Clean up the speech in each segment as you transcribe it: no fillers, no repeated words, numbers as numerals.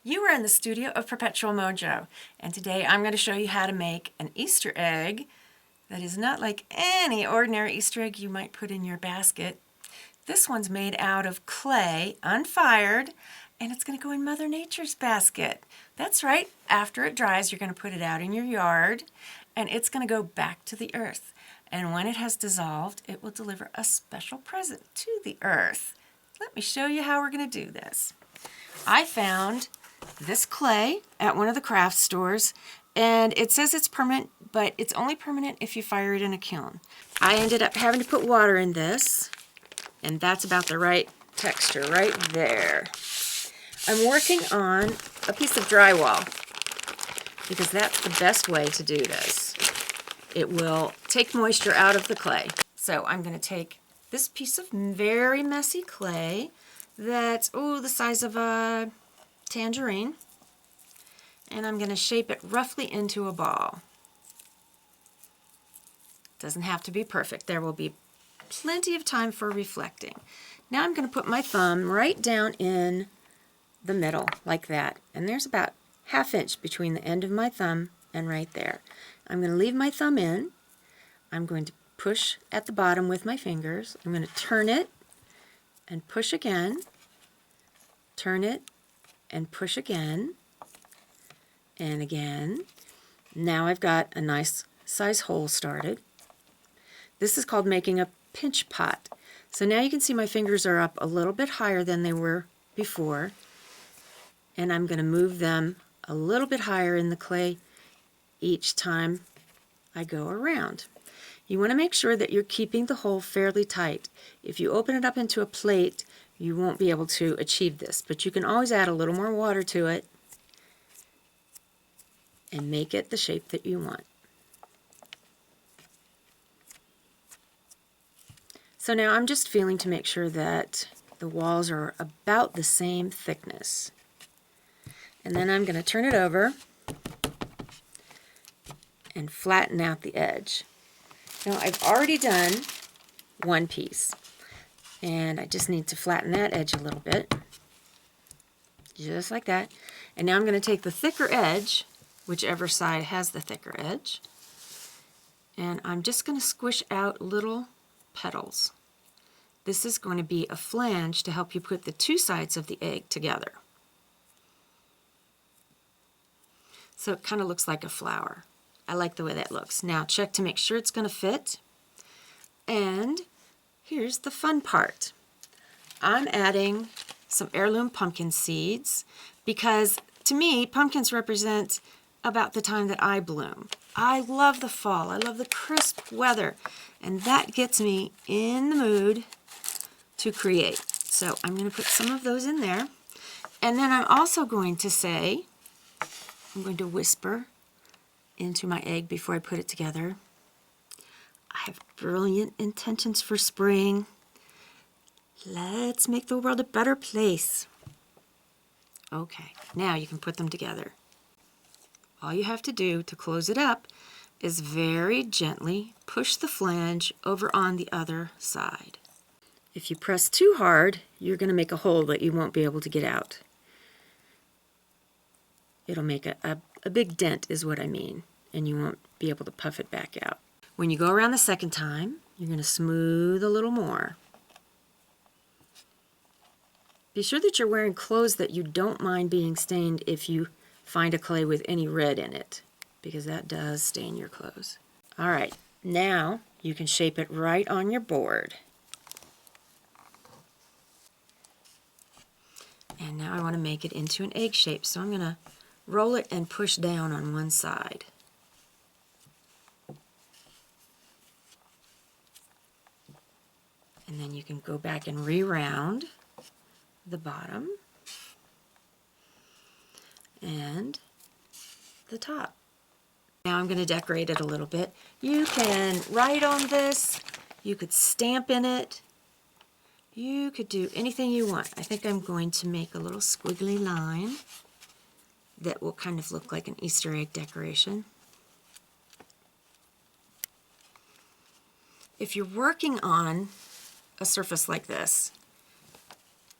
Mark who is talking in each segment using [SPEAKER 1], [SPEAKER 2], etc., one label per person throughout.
[SPEAKER 1] You are in the studio of Perpetual Mojo, and today I'm going to show you how to make an Easter egg that is not like any ordinary Easter egg you might put in your basket. This one's made out of clay, unfired, and it's going to go in Mother Nature's basket. That's right, after it dries, you're going to put it out in your yard, and it's going to go back to the earth. And when it has dissolved, it will deliver a special present to the earth. Let me show you how we're going to do this. I found this clay at one of the craft stores, and it says it's permanent, but it's only permanent if you fire it in a kiln. I ended up having to put water in this, and that's about the right texture right there. I'm working on a piece of drywall because that's the best way to do this. It will take moisture out of the clay. So I'm going to take this piece of very messy clay that's, the size of a tangerine, and I'm going to shape it roughly into a ball. Doesn't have to be perfect. There will be plenty of time for reflecting. Now I'm going to put my thumb right down in the middle like that, and there's about ½ inch between the end of my thumb and right there. I'm going to leave my thumb in. I'm going to push at the bottom with my fingers. I'm going to turn it and push again, turn it and push again, and again. Now I've got a nice size hole started. This is called making a pinch pot. So now you can see my fingers are up a little bit higher than they were before, and I'm going to move them a little bit higher in the clay each time I go around. You want to make sure that you're keeping the hole fairly tight. If you open it up into a plate, you won't be able to achieve this, but you can always add a little more water to it and make it the shape that you want. So now I'm just feeling to make sure that the walls are about the same thickness. And then I'm going to turn it over and flatten out the edge. Now I've already done one piece, and I just need to flatten that edge a little bit, just like that. And now I'm going to take the thicker edge, whichever side has the thicker edge, and I'm just going to squish out little petals. This is going to be a flange to help you put the two sides of the egg together. So it kind of looks like a flower. I like the way that looks. Now check to make sure it's going to fit. And here's the fun part. I'm adding some heirloom pumpkin seeds because to me, pumpkins represent about the time that I bloom. I love the fall. I love the crisp weather. And that gets me in the mood to create. So I'm going to put some of those in there. And then I'm also going to say, I'm going to whisper into my egg before I put it together, I have brilliant intentions for spring. Let's make the world a better place. Okay, now you can put them together. All you have to do to close it up is very gently push the flange over on the other side. If you press too hard, you're going to make a hole that you won't be able to get out. It'll make a big dent is what I mean, and you won't be able to puff it back out. When you go around the second time, you're going to smooth a little more. Be sure that you're wearing clothes that you don't mind being stained if you find a clay with any red in it, because that does stain your clothes. All right, now you can shape it right on your board. And now I want to make it into an egg shape, so I'm going to roll it and push down on one side. And then you can go back and re-round the bottom and the top. Now I'm going to decorate it a little bit. You can write on this, you could stamp in it, you could do anything you want. I think I'm going to make a little squiggly line that will kind of look like an Easter egg decoration. If you're working on a surface like this,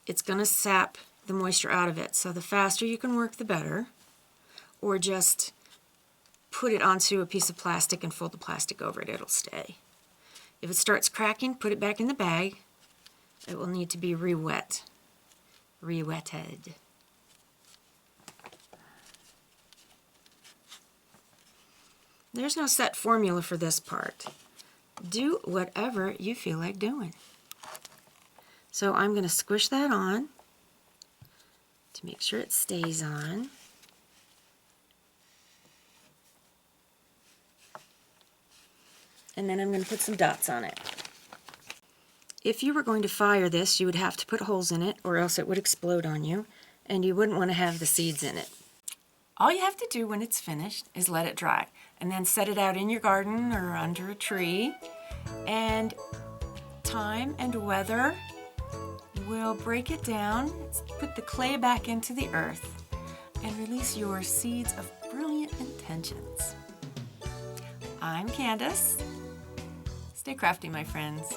[SPEAKER 1] it's going to sap the moisture out of it. So the faster you can work, the better. Or just put it onto a piece of plastic and fold the plastic over it. It'll stay. If it starts cracking, put it back in the bag. It will need to be re-wetted. There's no set formula for this part. Do whatever you feel like doing. So I'm going to squish that on to make sure it stays on. And then I'm going to put some dots on it. If you were going to fire this, you would have to put holes in it or else it would explode on you, and you wouldn't want to have the seeds in it. All you have to do when it's finished is let it dry, and then set it out in your garden or under a tree, and time and weather will break it down, put the clay back into the earth, and release your seeds of brilliant intentions. I'm Candace. Stay crafty, my friends.